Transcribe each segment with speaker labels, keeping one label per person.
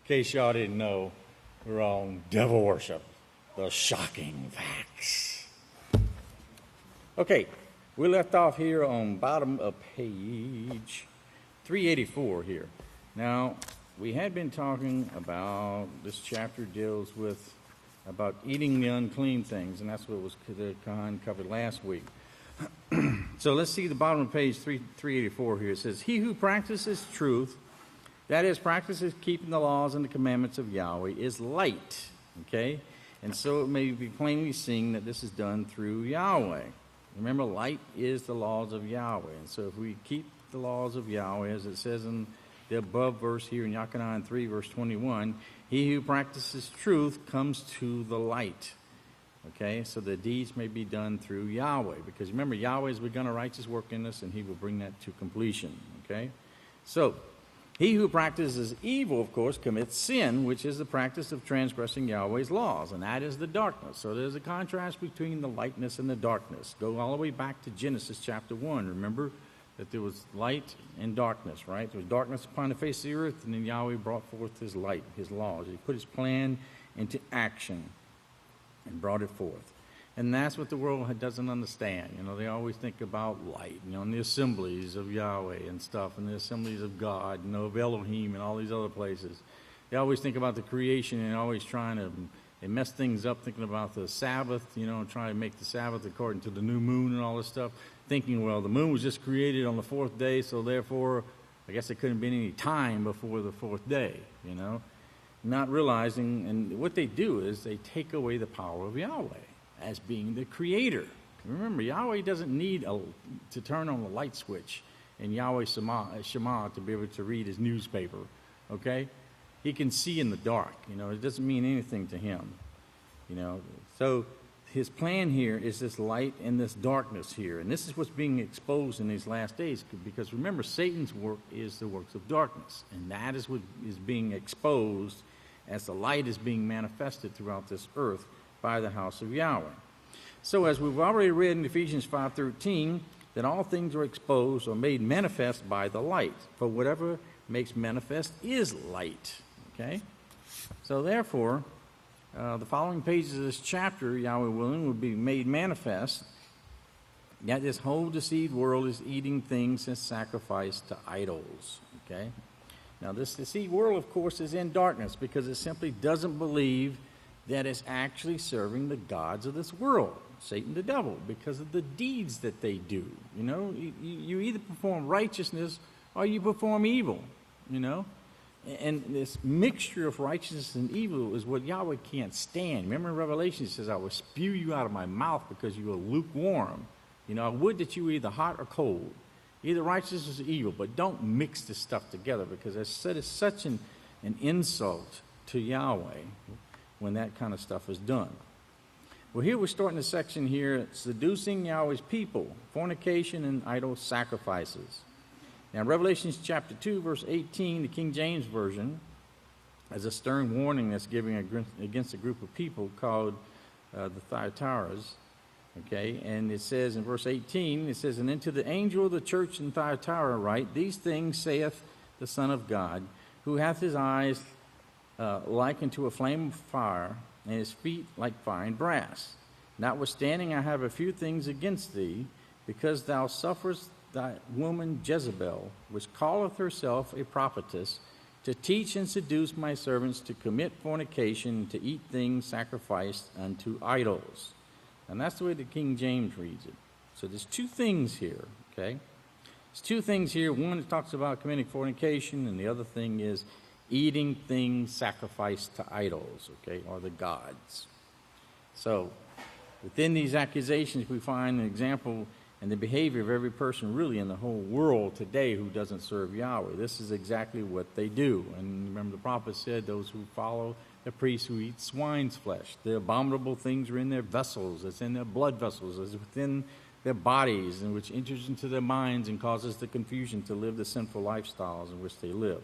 Speaker 1: case y'all didn't know, we're on devil worship, the shocking facts. Okay, we left off here on bottom of page 384 here. Now, we had been talking about, this chapter deals with about eating the unclean things, and that's what was covered last week. So let's see the bottom of page 384 here. It says, he who practices truth, that is, practices keeping the laws and the commandments of Yahweh, is light. Okay? And so it may be plainly seen that this is done through Yahweh. Remember, light is the laws of Yahweh. And so if we keep the laws of Yahweh, as it says in the above verse here in Yakanan 3, verse 21, he who practices truth comes to the light. Okay, so the deeds may be done through Yahweh. Because remember, Yahweh has begun a righteous work in us, and he will bring that to completion. Okay, so he who practices evil, of course, commits sin, which is the practice of transgressing Yahweh's laws, and that is the darkness. So there's a contrast between the lightness and the darkness. Go all the way back to Genesis chapter 1. Remember that there was light and darkness, right? There was darkness upon the face of the earth, and then Yahweh brought forth his light, his laws. He put his plan into action and brought it forth. And that's what the world doesn't understand. You know, they always think about light, you know, in the assemblies of Yahweh and stuff, and the assemblies of God, you know, of Elohim and all these other places. They always think about the creation and always trying to, they mess things up thinking about the Sabbath, you know, and trying to make the Sabbath according to the new moon and all this stuff, thinking, well, the moon was just created on the fourth day, so therefore, I guess there couldn't have been any time before the fourth day, you know. Not realizing, and what they do is they take away the power of Yahweh as being the creator. Remember, Yahweh doesn't need to turn on the light switch in Yahweh Shema to be able to read his newspaper, okay? He can see in the dark, you know. It doesn't mean anything to him, you know. So his plan here is this light and this darkness here, and this is what's being exposed in these last days, because remember, Satan's work is the works of darkness, and that is what is being exposed as the light is being manifested throughout this earth by the house of Yahweh. So as we've already read in Ephesians 5:13, that all things are exposed or made manifest by the light. For whatever makes manifest is light. Okay? So therefore, the following pages of this chapter, Yahweh willing, would be made manifest that this whole deceived world is eating things as sacrifice to idols. Okay? Now, this deceived world, of course, is in darkness because it simply doesn't believe that it's actually serving the gods of this world, Satan the devil, because of the deeds that they do. You know, you either perform righteousness or you perform evil, you know. And this mixture of righteousness and evil is what Yahweh can't stand. Remember in Revelation, it says, I will spew you out of my mouth because you are lukewarm. You know, I would that you were either hot or cold. Either righteousness or evil, but don't mix this stuff together because as I said, it's such an insult to Yahweh when that kind of stuff is done. Well, here we're starting a section here, seducing Yahweh's people, fornication and idol sacrifices. Now, Revelation chapter 2, verse 18, the King James Version, has a stern warning that's giving against a group of people called the Thyatiras. Okay, and it says in verse 18, it says, and unto the angel of the church in Thyatira write, these things saith the Son of God, who hath his eyes like unto a flame of fire, and his feet like fine brass. Notwithstanding, I have a few things against thee, because thou sufferest thy woman Jezebel, which calleth herself a prophetess, to teach and seduce my servants to commit fornication, to eat things sacrificed unto idols. And that's the way the King James reads it. So there's two things here, okay? There's two things here. One, it talks about committing fornication, and the other thing is eating things sacrificed to idols, okay, or the gods. So within these accusations, we find an example and the behavior of every person really in the whole world today who doesn't serve Yahweh. This is exactly what they do. And remember, the prophet said those who follow the priests who eat swine's flesh, the abominable things are in their vessels, it's in their blood vessels, it's within their bodies, and which enters into their minds and causes the confusion to live the sinful lifestyles in which they live.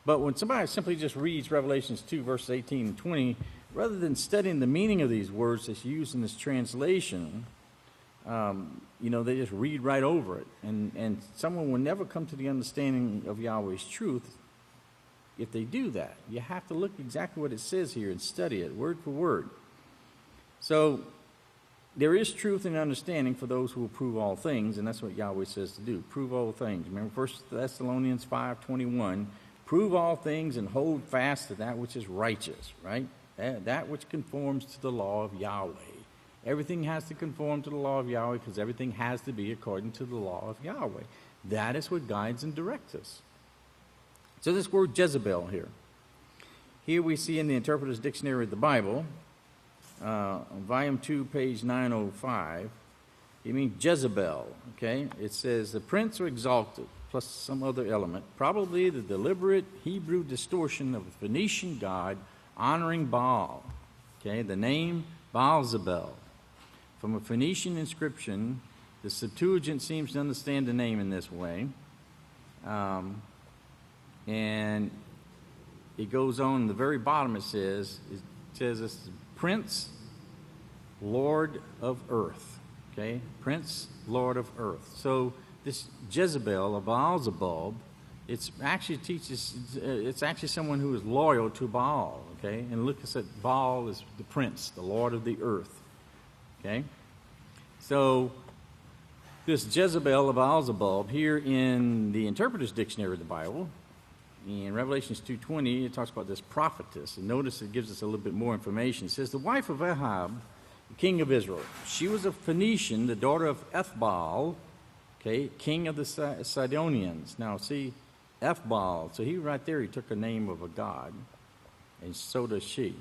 Speaker 1: But when somebody simply just reads Revelations 2, verses 18 and 20, rather than studying the meaning of these words that's used in this translation, they just read right over it. And someone will never come to the understanding of Yahweh's truth if they do that. You have to look exactly what it says here and study it word for word. So there is truth and understanding for those who will prove all things, and that's what Yahweh says to do. Prove all things. Remember 1 Thessalonians 5:21. Prove all things and hold fast to that which is righteous, right? That which conforms to the law of Yahweh. Everything has to conform to the law of Yahweh because everything has to be according to the law of Yahweh. That is what guides and directs us. So this word Jezebel here we see in the Interpreter's Dictionary of the Bible, volume 2, page 905, it means Jezebel, okay? It says the prince or exalted, plus some other element, probably the deliberate Hebrew distortion of a Phoenician god honoring Baal, okay? The name Baal-zebel. From a Phoenician inscription, the Septuagint seems to understand the name in this way. And it goes on, the very bottom it says it's Prince, Lord of Earth. Okay? Prince, Lord of Earth. So this Jezebel, or Baal-zebub, it's actually someone who is loyal to Baal. Okay? And look, at Baal is the prince, the Lord of the earth. Okay? So this Jezebel of Baal-zebub here in the Interpreter's Dictionary of the Bible, in Revelations 2:20, it talks about this prophetess. And notice it gives us a little bit more information. It says, the wife of Ahab, the king of Israel, she was a Phoenician, the daughter of Ethbaal, okay, king of the Sidonians. Now, see, Ethbaal, so he right there, he took a name of a god, and so does she.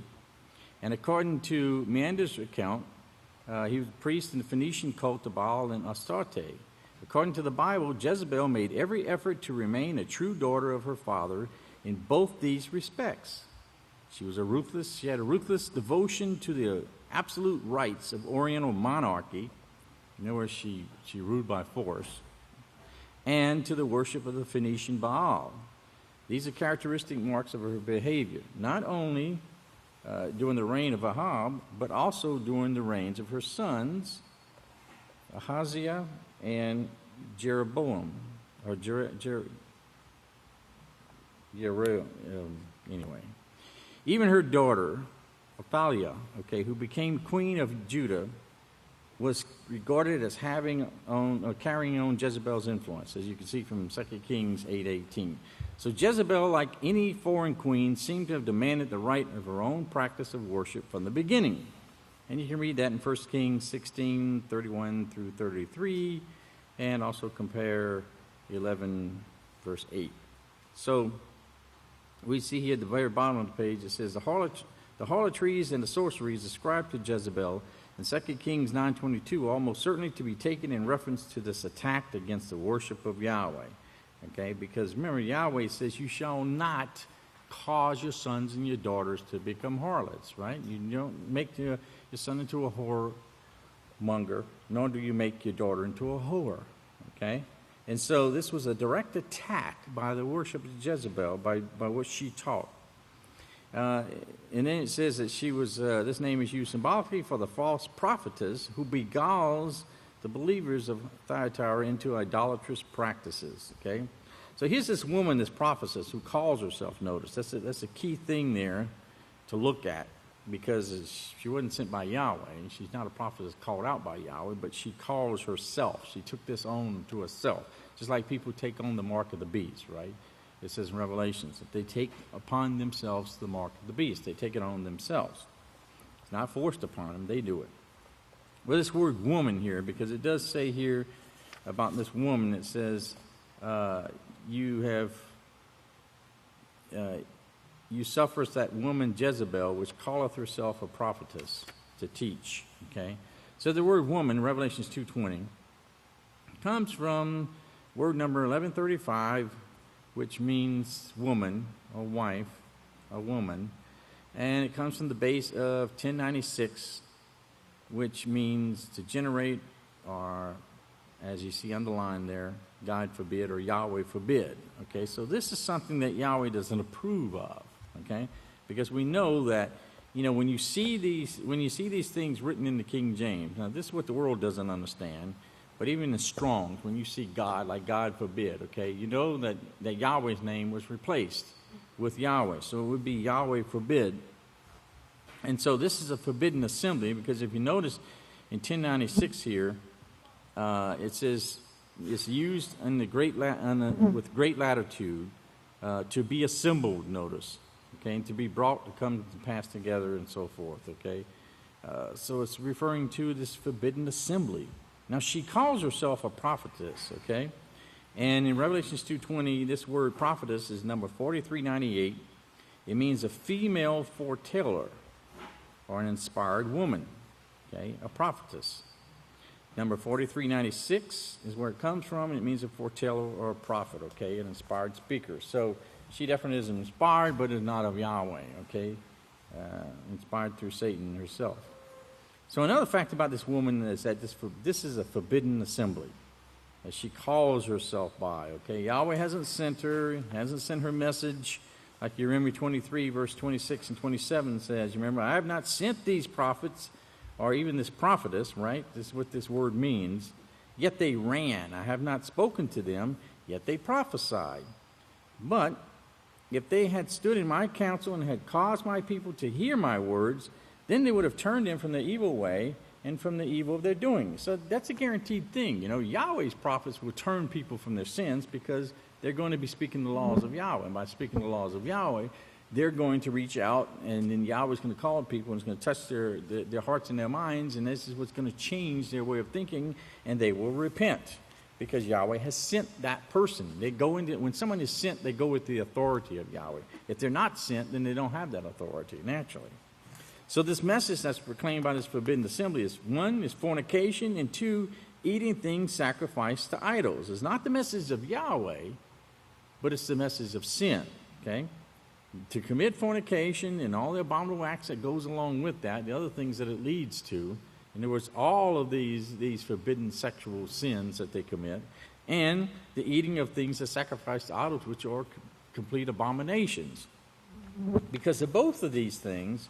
Speaker 1: And according to Meander's account, he was a priest in the Phoenician cult of Baal and Astarte. According to the Bible, Jezebel made every effort to remain a true daughter of her father in both these respects. She had a ruthless devotion to the absolute rights of Oriental monarchy, in other words, she ruled by force, and to the worship of the Phoenician Baal. These are characteristic marks of her behavior, not only during the reign of Ahab, but also during the reigns of her sons, Ahaziah and Jeroboam, or anyway. Even her daughter, Athaliah, okay, who became queen of Judah, was regarded as carrying on Jezebel's influence, as you can see from 2 Kings 8:18. So Jezebel, like any foreign queen, seemed to have demanded the right of her own practice of worship from the beginning. And you can read that in 1 Kings 16:31 through 33, and also compare 11, verse 8. So we see here at the very bottom of the page, it says, the harlotries and the sorceries ascribed to Jezebel in 2 Kings 9:22 almost certainly to be taken in reference to this attack against the worship of Yahweh. Okay, because remember, Yahweh says, you shall not cause your sons and your daughters to become harlots, right? You don't make your son into a whoremonger, nor do you make your daughter into a whore, okay? And so this was a direct attack by the worship of Jezebel, by what she taught. And then it says that she was, this name is used symbolically for the false prophetess who beguiles the believers of Thyatira into idolatrous practices, okay? So here's this woman, this prophetess, who calls herself, notice. That's a key thing there to look at, because she wasn't sent by Yahweh. She's not a prophetess called out by Yahweh, but she calls herself. She took this on to herself, just like people take on the mark of the beast, right? It says in Revelations that they take upon themselves the mark of the beast. They take it on themselves. It's not forced upon them. They do it. Well, this word woman here, because it does say here about this woman, it says, you sufferest that woman Jezebel, which calleth herself a prophetess, to teach. Okay? So the word woman, Revelations 2:20, comes from word number 1135, which means woman, or wife, a woman. And it comes from the base of 1096, which means to generate, or as you see underlined there, God forbid, or Yahweh forbid. Okay, so this is something that Yahweh doesn't approve of. Okay, because we know that, when you see these things written in the King James, now this is what the world doesn't understand, but even in Strong's, when you see God, like God forbid, okay, you know that Yahweh's name was replaced with Yahweh. So it would be Yahweh forbid. And so this is a forbidden assembly, because if you notice in 1096 here, it says it's used in the with great latitude to be assembled, notice, okay, and to be brought to come to pass together and so forth, okay. So it's referring to this forbidden assembly. Now she calls herself a prophetess, okay, and in Revelations 2:20, this word prophetess is number 4398. It means a female foreteller or an inspired woman, okay, a prophetess. Number 4396 is where it comes from, and it means a foreteller or a prophet, okay, an inspired speaker. So she definitely is inspired, but is not of Yahweh, okay, inspired through Satan herself. So another fact about this woman is that this is a forbidden assembly, as she calls herself by, okay. Yahweh hasn't sent her message. Like you remember 23, verse 26 and 27 says, you remember, I have not sent these prophets, or even this prophetess, right? This is what this word means. Yet they ran. I have not spoken to them, yet they prophesied. But if they had stood in my counsel and had caused my people to hear my words, then they would have turned them from the evil way and from the evil of their doing. So that's a guaranteed thing. You know, Yahweh's prophets will turn people from their sins because they're going to be speaking the laws of Yahweh. And by speaking the laws of Yahweh, they're going to reach out, and then Yahweh's going to call people, and it's going to touch their hearts and their minds, and this is what's going to change their way of thinking, and they will repent because Yahweh has sent that person. They go into, when someone is sent, they go with the authority of Yahweh. If they're not sent, then they don't have that authority, naturally. So this message that's proclaimed by this forbidden assembly is, one, is fornication, and two, eating things sacrificed to idols. It's not the message of Yahweh, but it's the message of sin, okay? To commit fornication and all the abominable acts that goes along with that, the other things that it leads to. In other words, all of these forbidden sexual sins that they commit, and the eating of things that sacrifice to idols, which are complete abominations. Because of both of these things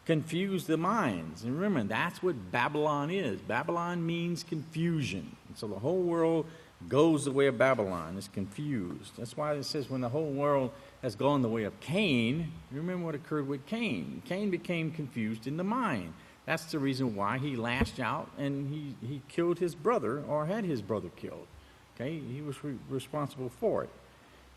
Speaker 1: confuse the minds. And remember, that's what Babylon is. Babylon means confusion. And so the whole world goes the way of Babylon. It's confused. That's why it says when the whole world has gone the way of Cain, remember what occurred with Cain. Cain became confused in the mind. That's the reason why he lashed out and he killed his brother, or had his brother killed. Okay, he was responsible for it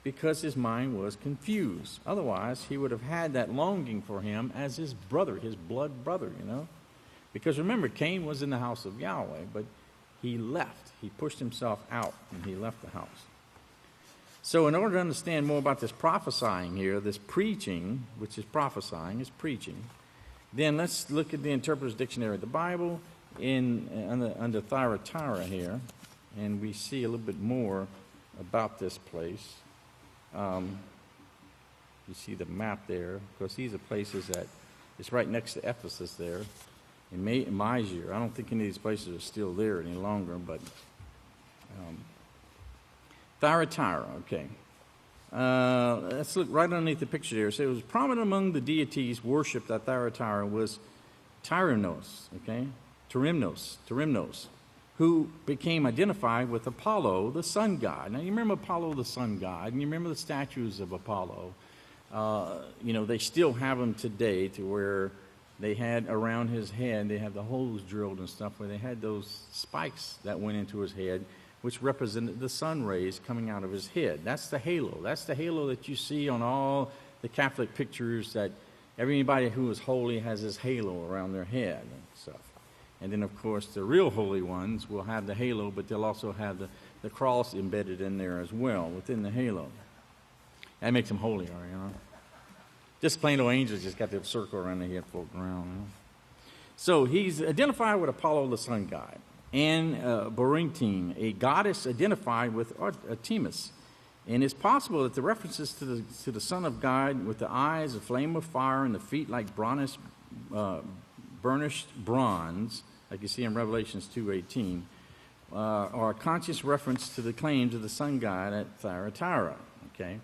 Speaker 1: because his mind was confused. Otherwise, he would have had that longing for him as his brother, his blood brother, you know. Because remember, Cain was in the house of Yahweh, but he left. He pushed himself out and he left the house. So in order to understand more about this prophesying here, this preaching, which is prophesying, is preaching, then let's look at the Interpreter's Dictionary of the Bible under Thyatira here, and we see a little bit more about this place. You see the map there, because these are places that it's right next to Ephesus there, in Mysia. I don't think any of these places are still there any longer, but Thyatira, okay. Let's look right underneath the picture there. So it was prominent among the deities worshipped at Thyatira was Tyrimnos, okay? Tyrimnos, who became identified with Apollo, the sun god. Now, you remember Apollo, the sun god, and you remember the statues of Apollo. You know, they still have them today, to where they had around his head, they have the holes drilled and stuff, where they had those spikes that went into his head, which represented the sun rays coming out of his head. That's the halo. That's the halo that you see on all the Catholic pictures, that everybody who is holy has this halo around their head and stuff. And then, of course, the real holy ones will have the halo, but they'll also have the cross embedded in there as well, within the halo. That makes them holier, you know. Just plain old angels just got their circle around their head floating around, you know. So he's identified with Apollo, the sun god, and Borinthine, a goddess identified with Artemis. And it's possible that the references to the Son of God with the eyes, a flame of fire, and the feet like burnished bronze, like you see in Revelations 2:18, are a conscious reference to the claims of the sun god at Thyatira. Okay,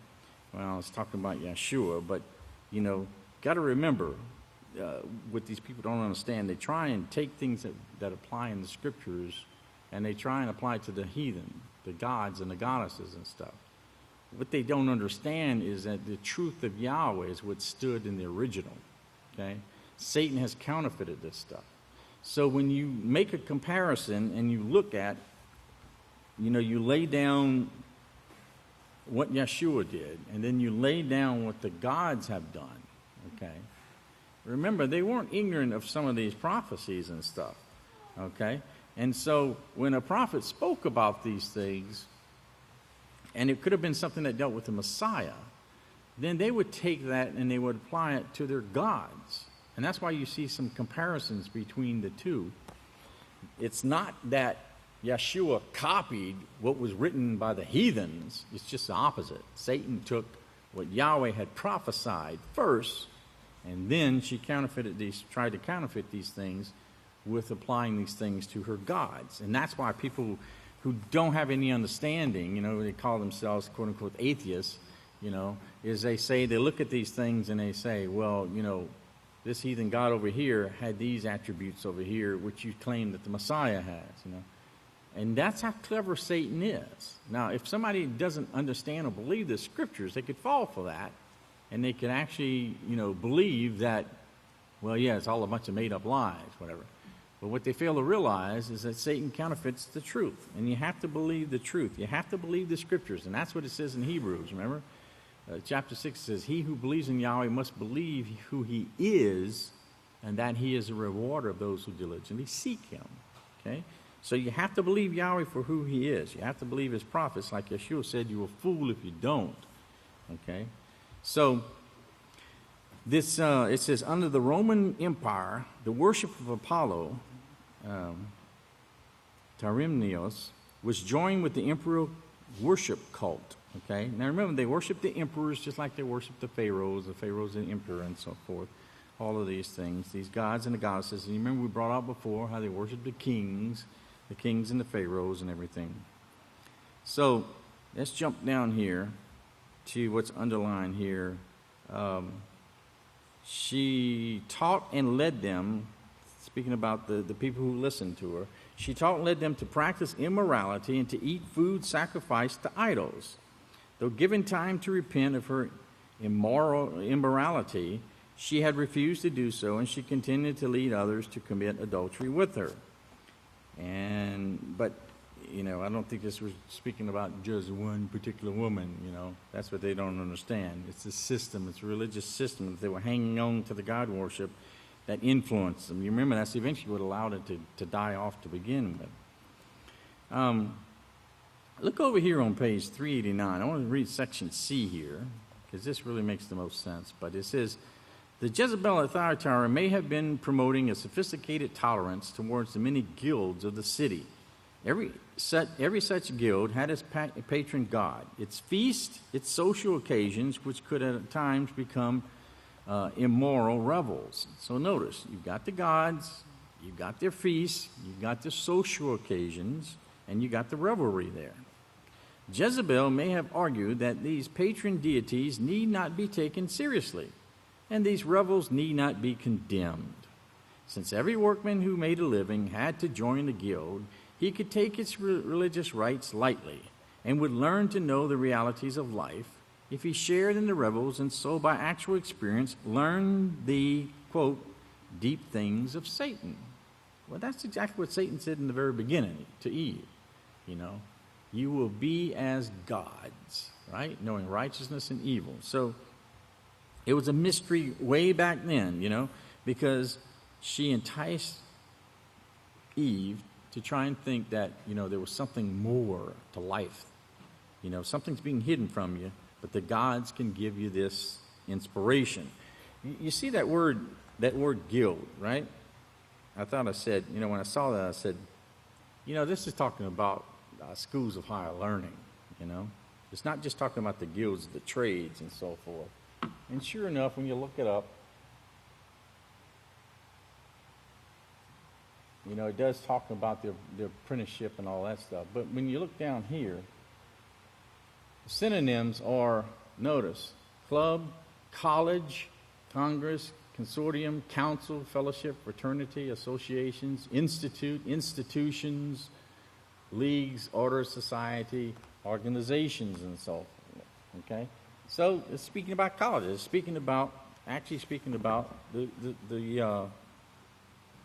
Speaker 1: well, I was talking about Yeshua, but you know, got to remember, what these people don't understand, they try and take things that apply in the scriptures, and they try and apply it to the heathen, the gods and the goddesses and stuff. what they don't understand is that the truth of Yahweh is what stood in the original. Okay? Satan has counterfeited this stuff. So when you make a comparison and you look at, you lay down what Yeshua did, and then you lay down what the gods have done, okay? Remember, they weren't ignorant of some of these prophecies and stuff, okay? And so when a prophet spoke about these things, and it could have been something that dealt with the Messiah, then they would take that and they would apply it to their gods. And that's why you see some comparisons between the two. It's not that Yeshua copied what was written by the heathens. It's just the opposite. Satan took what Yahweh had prophesied first, and then she tried to counterfeit these things with applying these things to her gods. And that's why people who don't have any understanding, they call themselves quote-unquote atheists, is they look at these things and they say, well, this heathen god over here had these attributes over here, which you claim that the Messiah has, And that's how clever Satan is. Now, if somebody doesn't understand or believe the scriptures, they could fall for that, and they could actually, believe that, well, yeah, it's all a bunch of made-up lies, whatever. But what they fail to realize is that Satan counterfeits the truth, and you have to believe the truth. You have to believe the scriptures, and that's what it says in Hebrews, remember? Chapter 6 says, he who believes in Yahweh must believe who he is, and that he is a rewarder of those who diligently seek him. Okay? So you have to believe Yahweh for who he is. You have to believe his prophets. Like Yeshua said, you're a fool if you don't. Okay? So this it says, under the Roman Empire, the worship of Apollo, Tyrimnios, was joined with the emperor worship cult. Okay? Now remember, they worship the emperors just like they worship the pharaohs and emperor and so forth. All of these things, these gods and the goddesses. And you remember we brought out before how they worship the kings and the pharaohs and everything. So let's jump down here to what's underlined here. She taught and led them, speaking about the people who listened to her, she taught and led them to practice immorality and to eat food sacrificed to idols. Though given time to repent of her immorality, she had refused to do so, and she continued to lead others to commit adultery with her. But I don't think this was speaking about just one particular woman, That's what they don't understand. It's a system. It's a religious system that they were hanging on to the God worship that influenced them. You remember that's eventually what allowed it to die off to begin with. Look over here on page 389. I want to read section C here, because this really makes the most sense. But it says, the Jezebel at Thyatira may have been promoting a sophisticated tolerance towards the many guilds of the city. Every such guild had its patron god, its feast, its social occasions, which could at times become immoral revels. So notice, you've got the gods, you've got their feasts, you've got the social occasions, and you got the revelry there. Jezebel may have argued that these patron deities need not be taken seriously, and these revels need not be condemned. Since every workman who made a living had to join the guild, he could take its religious rites lightly and would learn to know the realities of life if he shared in the revels and so by actual experience learned the, quote, deep things of Satan. Well, that's exactly what Satan said in the very beginning to Eve, You will be as gods, right? Knowing righteousness and evil. So it was a mystery way back then, because she enticed Eve to try and think that, there was something more to life. Something's being hidden from you, but the gods can give you this inspiration. You see that word guild, right? I thought I said, when I saw that, I said, this is talking about schools of higher learning, It's not just talking about the guilds of the trades and so forth. And sure enough, when you look it up, it does talk about their apprenticeship and all that stuff. But when you look down here, the synonyms are, notice, club, college, congress, consortium, council, fellowship, fraternity, associations, institute, institutions, leagues, order, society, organizations, and so forth. Okay? So it's speaking about colleges. It's speaking about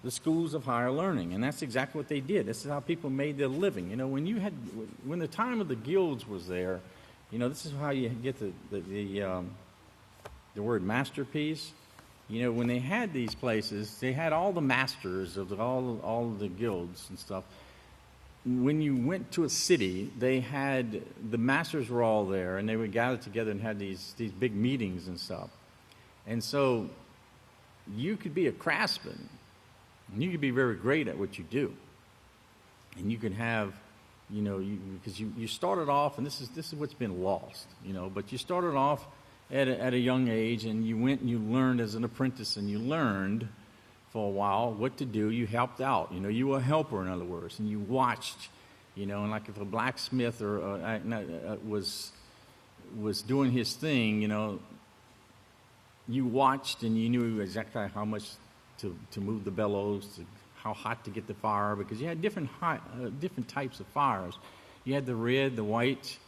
Speaker 1: the schools of higher learning, and that's exactly what they did. This is how people made their living. You know, when the time of the guilds was there, you know, this is how you get the word masterpiece. You know, when they had these places, they had all the masters of all of the guilds and stuff. When you went to a city, they had the masters were all there, and they would gather together and have these big meetings and stuff. And so you could be a craftsman, and you could be very great at what you do. And you could have, you know, because you started off, and this is what's been lost, you know, but you started off at a young age, and you went and you learned as an apprentice, and you learned for a while what to do. You helped out, you know, you were a helper, in other words, and you watched, you know, and like if a blacksmith was doing his thing, you know, you watched and you knew exactly how much to move the bellows, how hot to get the fire, because you had different types of fires. You had the red, the white,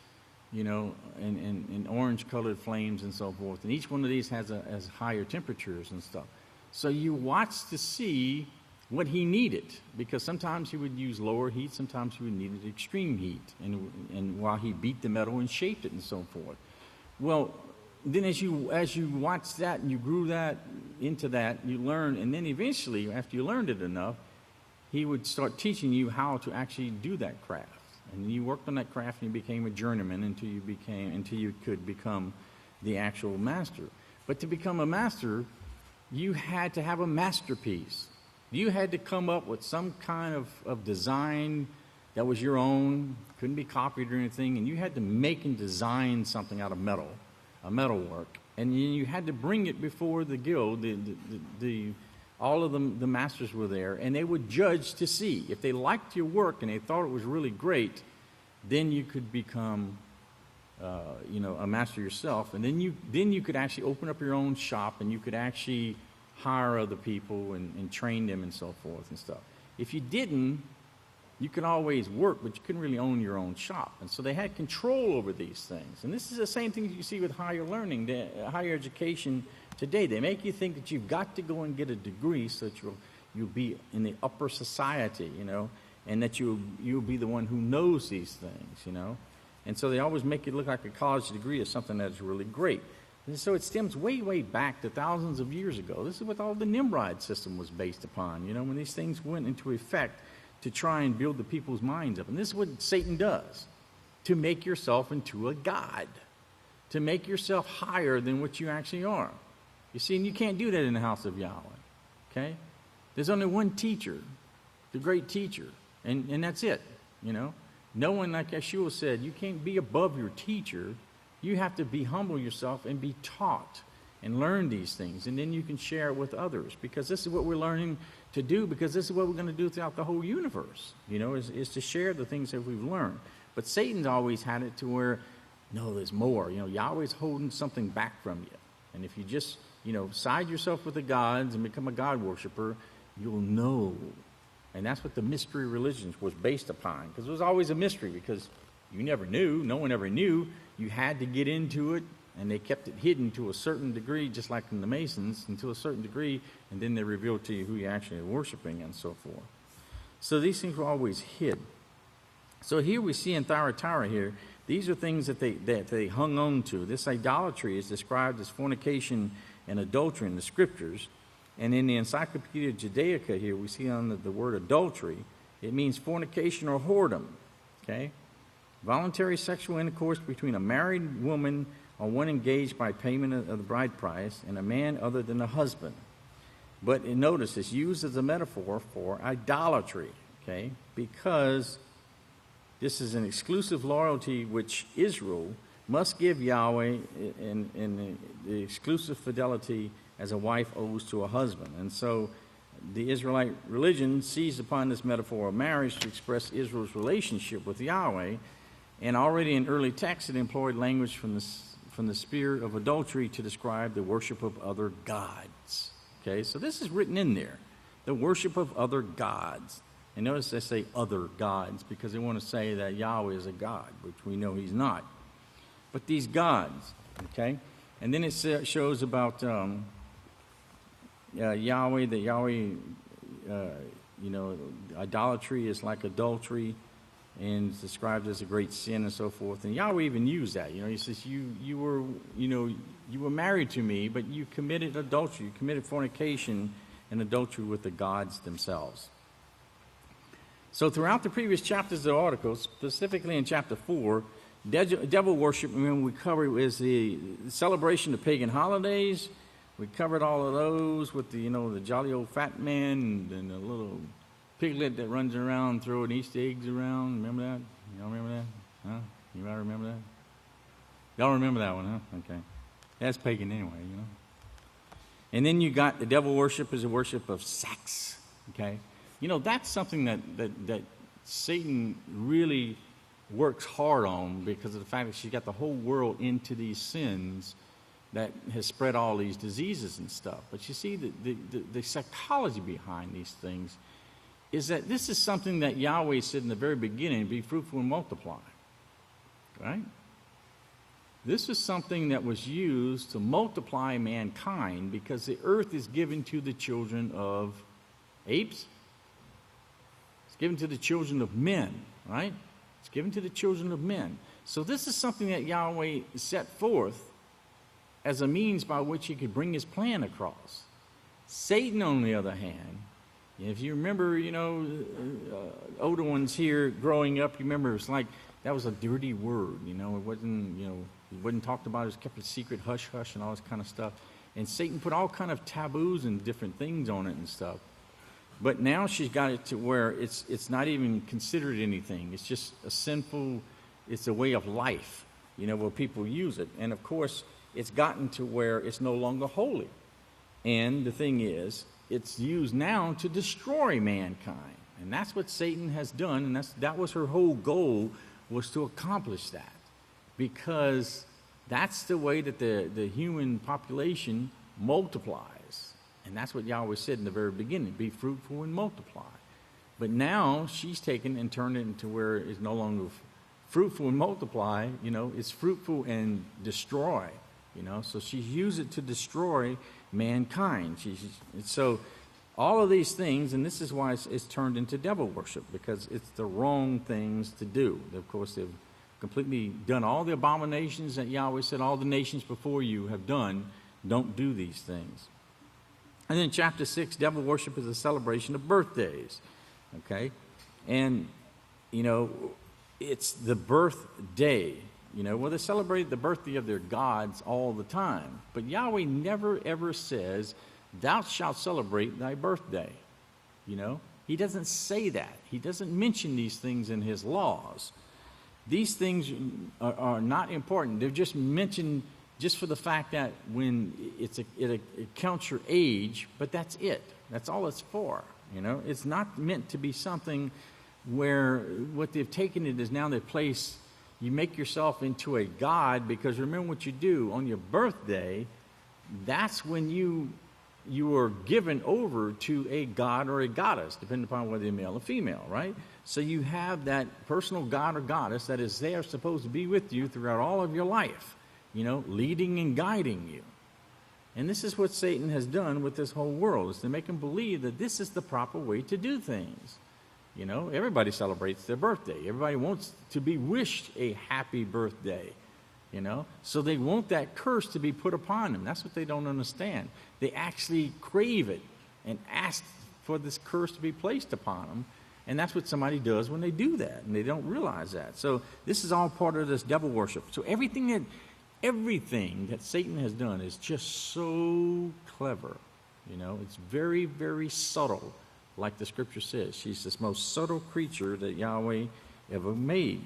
Speaker 1: you know, and orange-colored flames and so forth. And each one of these has higher temperatures and stuff. So you watched to see what he needed, because sometimes he would use lower heat, sometimes he would need extreme heat, and while he beat the metal and shaped it and so forth. Well, then as you watched that and you grew that into that, you learned, and then eventually, after you learned it enough, he would start teaching you how to actually do that craft. And you worked on that craft and you became a journeyman until you could become the actual master. But to become a master, you had to have a masterpiece. You had to come up with some kind of design that was your own, couldn't be copied or anything, and you had to make and design something out of metal, a metalwork, and you had to bring it before the guild. All of the masters were there, and they would judge to see if they liked your work and they thought it was really great. Then you could become, a master yourself, and then you could actually open up your own shop, and you could actually hire other people and train them and so forth and stuff. If you didn't, you could always work, but you couldn't really own your own shop. And so they had control over these things. And this is the same thing you see with higher learning, higher education today. They make you think that you've got to go and get a degree so that you'll be in the upper society, you know, and that you'll be the one who knows these things, you know. And so they always make it look like a college degree is something that's really great. And so it stems way, way back to thousands of years ago. This is what all the Nimrod system was based upon, you know, when these things went into effect to try and build the people's minds up. And this is what Satan does, to make yourself into a god, to make yourself higher than what you actually are. You see, and you can't do that in the house of Yahweh, okay? There's only one teacher, the great teacher, and that's it, you know? No one, like Yeshua said, you can't be above your teacher. You have to be humble yourself and be taught and learn these things, and then you can share it with others, because this is what we're learning to do, because this is what we're going to do throughout the whole universe, you know, is to share the things that we've learned. But Satan's always had it to where, no, there's more. You know, Yahweh's holding something back from you. And if you just, you know, side yourself with the gods and become a God worshiper, you'll know. And that's what the mystery religions was based upon, because it was always a mystery, because you never knew. No one ever knew. You had to get into it, and they kept it hidden to a certain degree, just like in the Masons, until a certain degree, and then they revealed to you who you actually are worshiping and so forth. So these things were always hid. So here we see in Thyatira here, these are things that they hung on to. This idolatry is described as fornication and adultery in the Scriptures. And in the Encyclopedia Judaica here, we see on the word adultery, it means fornication or whoredom, okay? Voluntary sexual intercourse between a married woman or one engaged by payment of the bride price and a man other than a husband. But notice, it's used as a metaphor for idolatry, okay? Because this is an exclusive loyalty which Israel must give Yahweh in the exclusive fidelity as a wife owes to a husband. And so the Israelite religion seized upon this metaphor of marriage to express Israel's relationship with Yahweh. And already in early texts, it employed language from the spirit of adultery to describe the worship of other gods. Okay, so this is written in there, the worship of other gods. And notice they say other gods because they want to say that Yahweh is a god, which we know he's not. but these gods, okay? And then it shows about Yahweh, that Yahweh, idolatry is like adultery, and it's described as a great sin and so forth. And Yahweh even used that. He says, you were married to me, but you committed adultery. You committed fornication and adultery with the gods themselves. So throughout the previous chapters of the article, specifically in chapter 4, devil worship, we covered, is the celebration of pagan holidays. We covered all of those with the jolly old fat man and the little piglet that runs around throwing Easter eggs around. Remember that? Y'all remember that? Huh? You all remember that? Y'all remember that one, huh? Okay. That's pagan anyway, And then you got the devil worship is a worship of sex. Okay? That's something that Satan really works hard on because of the fact that she's got the whole world into these sins that has spread all these diseases and stuff. But you see, the psychology behind these things is that this is something that Yahweh said in the very beginning, be fruitful and multiply. Right? This is something that was used to multiply mankind because the earth is given to the children of apes. It's given to the children of men, right? It's given to the children of men. So this is something that Yahweh set forth as a means by which he could bring his plan across. Satan, on the other hand, if you remember, older ones here growing up, you remember it's like that was a dirty word, it wasn't talked about, it was kept a secret, hush hush and all this kind of stuff. And Satan put all kind of taboos and different things on it and stuff. But now she's got it to where it's not even considered anything. It's just it's a way of life, where people use it. And of course, it's gotten to where it's no longer holy. And the thing is, it's used now to destroy mankind. And that's what Satan has done, and that was her whole goal, was to accomplish that. Because that's the way that the human population multiplies. And that's what Yahweh said in the very beginning, be fruitful and multiply. But now she's taken and turned it into where it's no longer fruitful and multiply, it's fruitful and destroy, So she's used it to destroy mankind. So all of these things, and this is why it's turned into devil worship, because it's the wrong things to do. Of course, they've completely done all the abominations that Yahweh said all the nations before you have done. Don't do these things. And then chapter 6, devil worship is a celebration of birthdays. Okay? And, it's the birthday. They celebrate the birthday of their gods all the time. But Yahweh never, ever says, thou shalt celebrate thy birthday. He doesn't say that. He doesn't mention these things in his laws. These things are not important. They're just mentioned just for the fact that when it counts your age, but that's it. That's all it's for. It's not meant to be something where what they've taken it is now they place, you make yourself into a god, because remember what you do on your birthday, that's when you are given over to a god or a goddess, depending upon whether you're male or female, right? So you have that personal god or goddess that is there supposed to be with you throughout all of your life, leading and guiding you. And this is what Satan has done with this whole world, is to make them believe that this is the proper way to do things. Everybody celebrates their birthday. Everybody wants to be wished a happy birthday, So they want that curse to be put upon them. That's what they don't understand. They actually crave it and ask for this curse to be placed upon them. And that's what somebody does when they do that, and they don't realize that. So this is all part of this devil worship. So everything that Satan has done is just so clever. It's very, very subtle, like the scripture says. She's this most subtle creature that Yahweh ever made.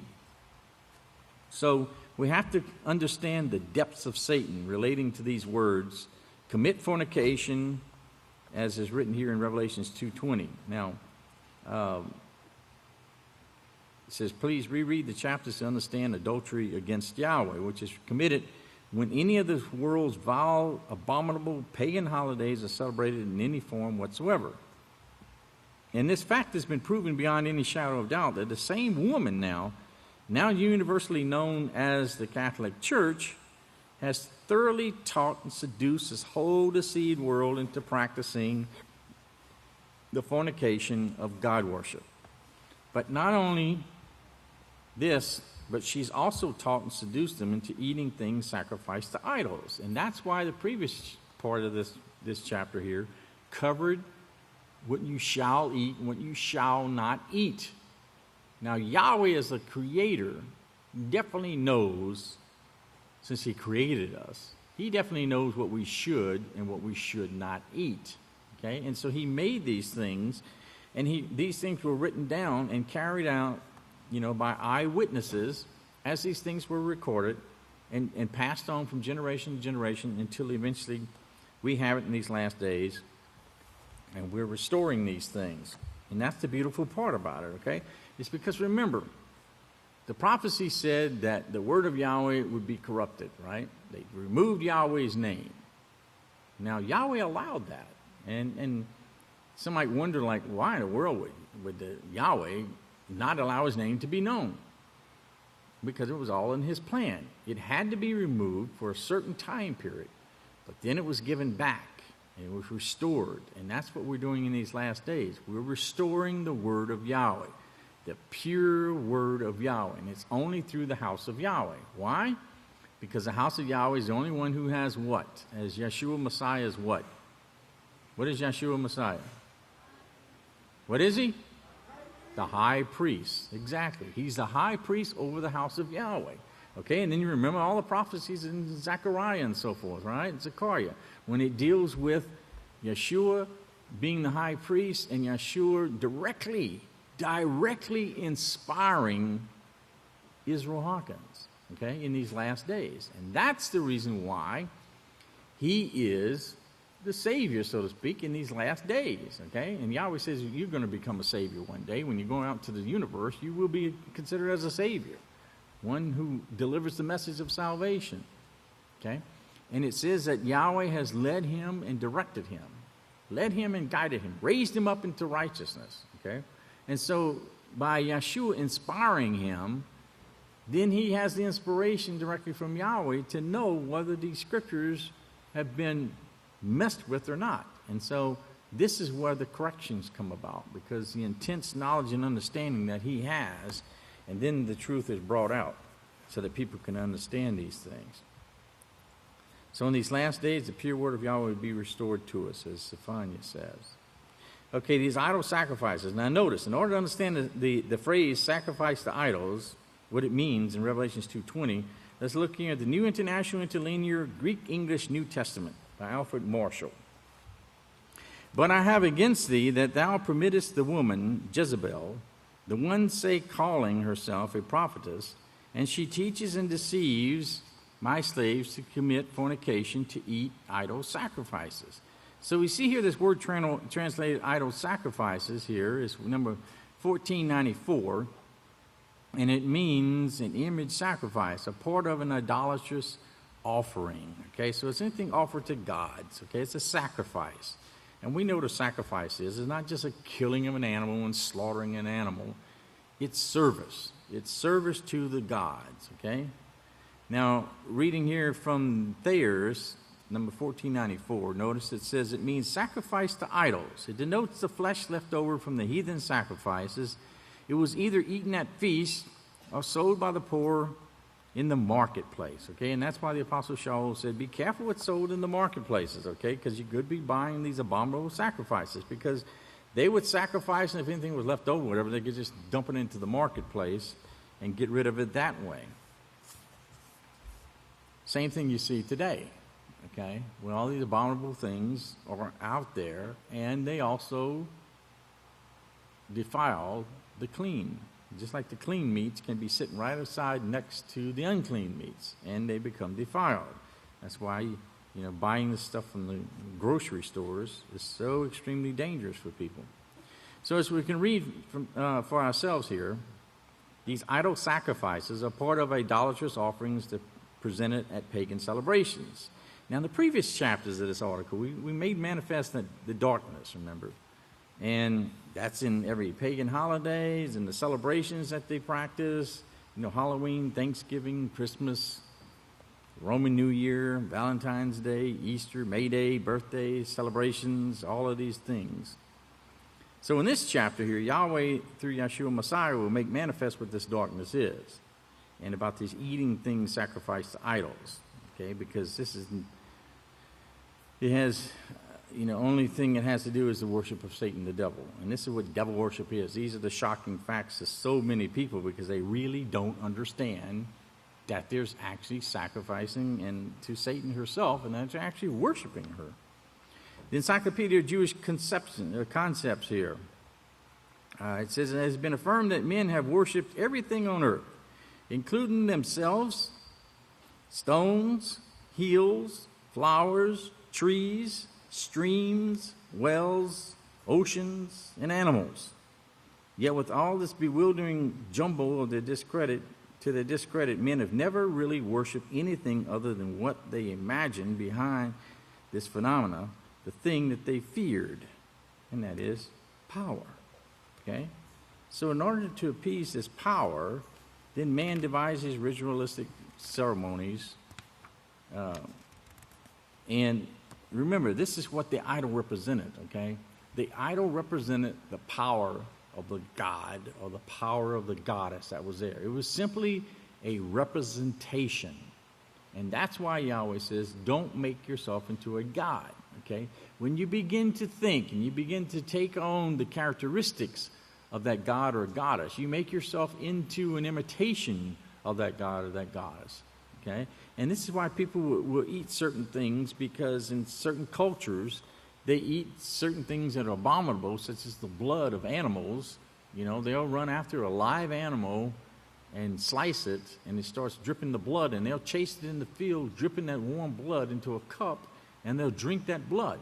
Speaker 1: So we have to understand the depths of Satan relating to these words, commit fornication, as is written here in Revelations 2:20. Now, it says, please reread the chapters to understand adultery against Yahweh, which is committed when any of the world's vile, abominable, pagan holidays are celebrated in any form whatsoever. And this fact has been proven beyond any shadow of doubt that the same woman now now universally known as the Catholic Church, has thoroughly taught and seduced this whole deceived world into practicing the fornication of God worship. But not only this, but she's also taught and seduced them into eating things sacrificed to idols. And that's why the previous part of this chapter here covered what you shall eat and what you shall not eat. Now, Yahweh as the creator definitely knows, since he created us, he definitely knows what we should and what we should not eat. Okay? And so he made these things, and these things were written down and carried out, by eyewitnesses as these things were recorded and passed on from generation to generation until eventually we have it in these last days, and we're restoring these things. And that's the beautiful part about it, okay? It's because, remember, the prophecy said that the word of Yahweh would be corrupted, right? They removed Yahweh's name. Now, Yahweh allowed that. And some might wonder, like, why in the world would the Yahweh not allow his name to be known? Because it was all in his plan. It had to be removed for a certain time period, but then it was given back and it was restored. And that's what we're doing in these last days. We're restoring the word of Yahweh, the pure word of Yahweh, and it's only through the house of Yahweh. Why? Because the house of Yahweh is the only one who has what? As Yeshua Messiah is what? What is Yeshua Messiah? What is he? The high priest. Exactly. He's the high priest over the house of Yahweh. Okay, and then you remember all the prophecies in Zechariah and so forth, right? Zechariah. When it deals with Yeshua being the high priest and Yeshua directly inspiring Yisrayl Hawkins, okay, in these last days. And that's the reason why he is the Savior, so to speak, in these last days, okay? And Yahweh says you're going to become a Savior one day. When you're going out to the universe, you will be considered as a Savior, one who delivers the message of salvation, okay? And it says that Yahweh has led him and directed him, led him and guided him, raised him up into righteousness, okay? And so by Yeshua inspiring him, then he has the inspiration directly from Yahweh to know whether these scriptures have been messed with or not. And so this is where the corrections come about, because the intense knowledge and understanding that he has, and then the truth is brought out so that people can understand these things. So in these last days, the pure word of Yahweh will be restored to us, as Zephaniah says. Okay, these idol sacrifices. Now notice, in order to understand the phrase sacrifice to idols, what it means in Revelation 2:20, let's look here at the New International Interlinear Greek-English New Testament by Alfred Marshall. But I have against thee that thou permittest the woman, Jezebel, the one say calling herself a prophetess, and she teaches and deceives my slaves to commit fornication, to eat idol sacrifices. So we see here this word translated idol sacrifices here is number 1494, and it means an image sacrifice, a part of an idolatrous offering. Okay, so it's anything offered to gods. Okay, it's a sacrifice. And we know what a sacrifice is. It's not just a killing of an animal and slaughtering an animal. It's service. It's service to the gods. Okay? Now, reading here from Thayer's, number 1494, notice it says it means sacrifice to idols. It denotes the flesh left over from the heathen sacrifices. It was either eaten at feasts or sold by the poor in the marketplace, okay? And that's why the Apostle Shalom said, be careful what's sold in the marketplaces, okay? Because you could be buying these abominable sacrifices, because they would sacrifice, and if anything was left over, whatever, they could just dump it into the marketplace and get rid of it that way. Same thing you see today, okay? When all these abominable things are out there, and they also defile the clean. Just like the clean meats can be sitting right aside next to the unclean meats, and they become defiled. That's why, buying this stuff from the grocery stores is so extremely dangerous for people. So as we can read for ourselves here, these idol sacrifices are part of idolatrous offerings that presented at pagan celebrations. Now, in the previous chapters of this article, we made manifest the darkness, remember? And that's in every pagan holidays and the celebrations that they practice. Halloween, Thanksgiving, Christmas, Roman New Year, Valentine's Day, Easter, May Day, birthdays, celebrations, all of these things. So in this chapter here, Yahweh, through Yeshua Messiah, will make manifest what this darkness is, and about these eating things sacrificed to idols. Okay, because it has, only thing it has to do is the worship of Satan, the devil. And this is what devil worship is. These are the shocking facts to so many people because they really don't understand that there's actually sacrificing and to Satan herself, and that they're actually worshiping her. The Encyclopedia of Jewish Concepts here. It says, it has been affirmed that men have worshipped everything on earth, including themselves, stones, hills, flowers, trees, streams, wells, oceans, and animals. Yet with all this bewildering jumble of their discredit, men have never really worshipped anything other than what they imagined behind this phenomena, the thing that they feared, and that is power. Okay? So in order to appease this power, then man devises ritualistic ceremonies. And remember, this is what the idol represented, okay? The idol represented the power of the god or the power of the goddess that was there. It was simply a representation. And that's why Yahweh says, don't make yourself into a god, okay? When you begin to think and you begin to take on the characteristics of that god or goddess, you make yourself into an imitation of that god or that goddess, okay? And this is why people will eat certain things, because in certain cultures, they eat certain things that are abominable, such as the blood of animals. They'll run after a live animal and slice it, and it starts dripping the blood, and they'll chase it in the field, dripping that warm blood into a cup, and they'll drink that blood,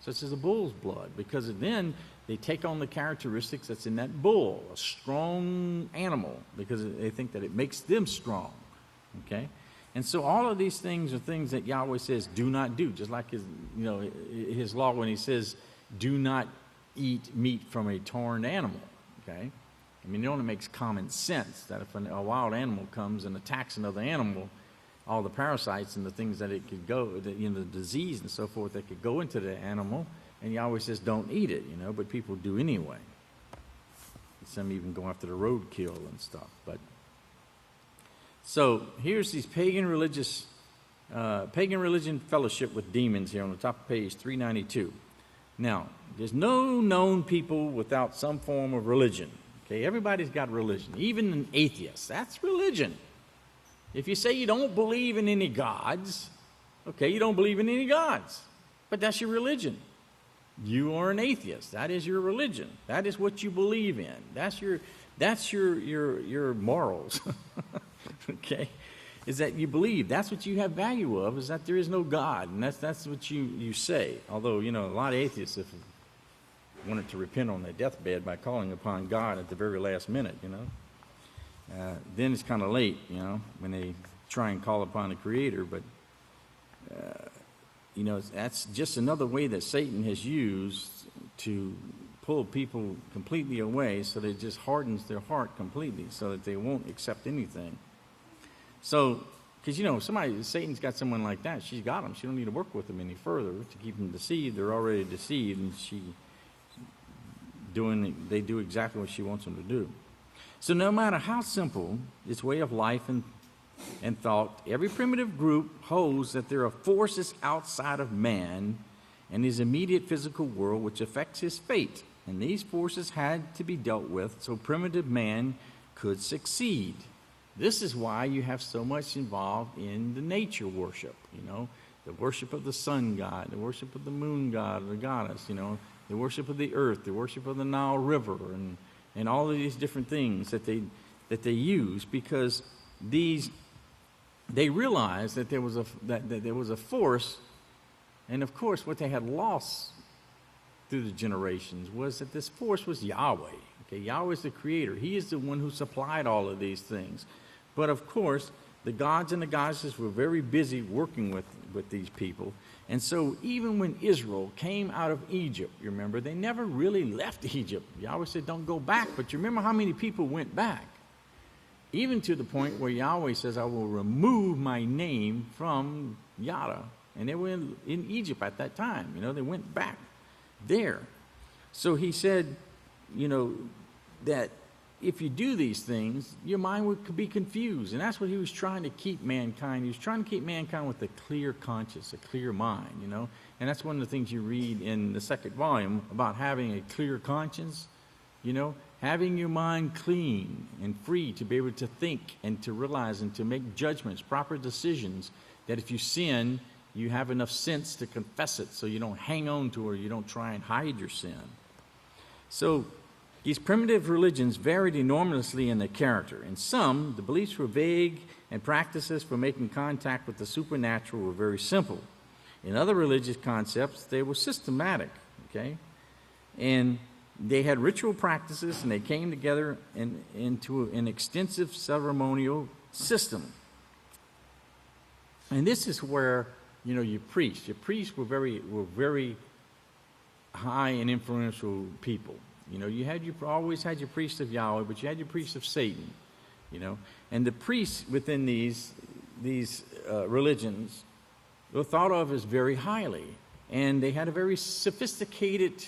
Speaker 1: such as a bull's blood, because then they take on the characteristics that's in that bull, a strong animal, because they think that it makes them strong, okay? And so all of these things are things that Yahweh says do not do, just like his law when he says do not eat meat from a torn animal, okay? I mean, it only makes common sense that if a wild animal comes and attacks another animal, all the parasites and the things that it could go, the disease and so forth that could go into the animal, and Yahweh says don't eat it, but people do anyway. Some even go after the roadkill and stuff, but... So here's these pagan religion fellowship with demons here on the top of page 392. Now, there's no known people without some form of religion. Okay, everybody's got religion, even an atheist. That's religion. If you say you don't believe in any gods, okay, you don't believe in any gods, but that's your religion. You are an atheist. That is your religion. That is what you believe in. That's your morals. Okay, is that you believe. That's what you have value of, is that there is no God, and that's what you say. Although, a lot of atheists, if wanted to repent on their deathbed by calling upon God at the very last minute, then it's kind of late, when they try and call upon the Creator. But, that's just another way that Satan has used to pull people completely away, so that it just hardens their heart completely so that they won't accept anything. So, because, Satan's got someone like that, she's got him. She don't need to work with them any further to keep them deceived. They're already deceived, and they do exactly what she wants them to do. So no matter how simple its way of life and thought, every primitive group holds that there are forces outside of man and his immediate physical world which affects his fate. And these forces had to be dealt with so primitive man could succeed. This is why you have so much involved in the nature worship, the worship of the sun god, the worship of the moon god or the goddess, the worship of the earth, the worship of the Nile River, and all of these different things that they use, because they realized that there was a force, and of course what they had lost through the generations was that this force was Yahweh. Okay, Yahweh is the creator. He is the one who supplied all of these things. But of course, the gods and the goddesses were very busy working with these people. And so even when Israel came out of Egypt, you remember, they never really left Egypt. Yahweh said, don't go back. But you remember how many people went back? even to the point where Yahweh says, I will remove my name from Yada. And they were in Egypt at that time. They went back there. So he said, that if you do these things, your mind would be confused. And that's what he was trying to keep mankind. He was trying to keep mankind with a clear conscience, a clear mind, And that's one of the things you read in the second volume about having a clear conscience, having your mind clean and free to be able to think and to realize and to make judgments, proper decisions, that if you sin, you have enough sense to confess it so you don't hang on to it or you don't try and hide your sin. So these primitive religions varied enormously in their character. In some, the beliefs were vague and practices for making contact with the supernatural were very simple. In other religious concepts, they were systematic, and they had ritual practices, and they came together into an extensive ceremonial system. And this is where, your priests were very high and influential people. You always had your priest of Yahweh, but you had your priest of Satan, And the priests within these religions were thought of as very highly. And they had a very sophisticated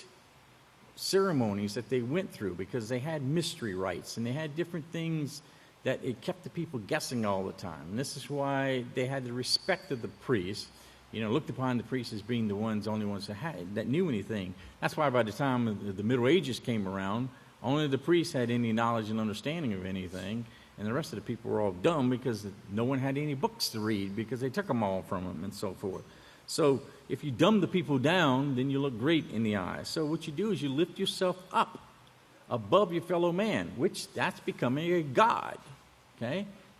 Speaker 1: ceremonies that they went through because they had mystery rites and they had different things that it kept the people guessing all the time. And this is why they had the respect of the priests, looked upon the priests as being the only ones that knew anything. That's why by the time the Middle Ages came around, only the priests had any knowledge and understanding of anything, and the rest of the people were all dumb because no one had any books to read because they took them all from them and so forth. So if you dumb the people down, then you look great in the eyes. So what you do is you lift yourself up above your fellow man, which that's becoming a god.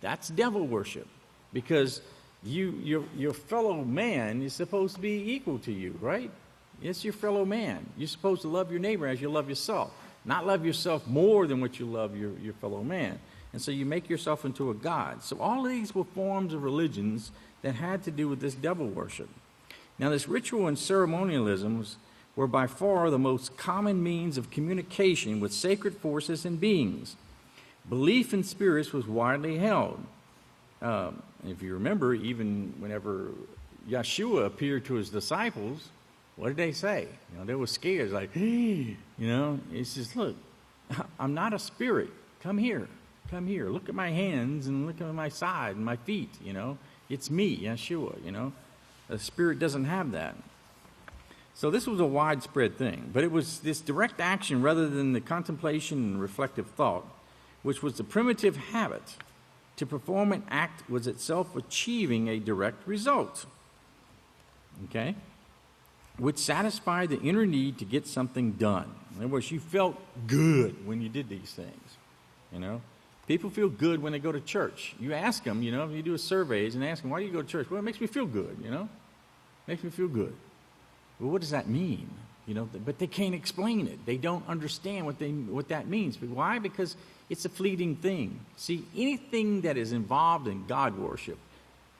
Speaker 1: That's devil worship, because your fellow man is supposed to be equal to you, right? It's your fellow man. You're supposed to love your neighbor as you love yourself, not love yourself more than what you love your fellow man. And so you make yourself into a god. So all of these were forms of religions that had to do with this devil worship. Now, this ritual and ceremonialisms were by far the most common means of communication with sacred forces and beings. Belief in spirits was widely held. If you remember, even whenever Yeshua appeared to his disciples, what did they say? They were scared, like, he says, look, I'm not a spirit. Come here. Look at my hands and look at my side and my feet, It's me, Yeshua, A spirit doesn't have that. So this was a widespread thing, but it was this direct action rather than the contemplation and reflective thought, which was the primitive habit. To perform an act was itself achieving a direct result, which satisfied the inner need to get something done. In other words, you felt good when you did these things, People feel good when they go to church. You ask them, you do a surveys and ask them, why do you go to church? Well, it makes me feel good, Makes me feel good. Well, what does that mean? But they can't explain it. They don't understand what that means. But why? Because it's a fleeting thing. See, anything that is involved in God worship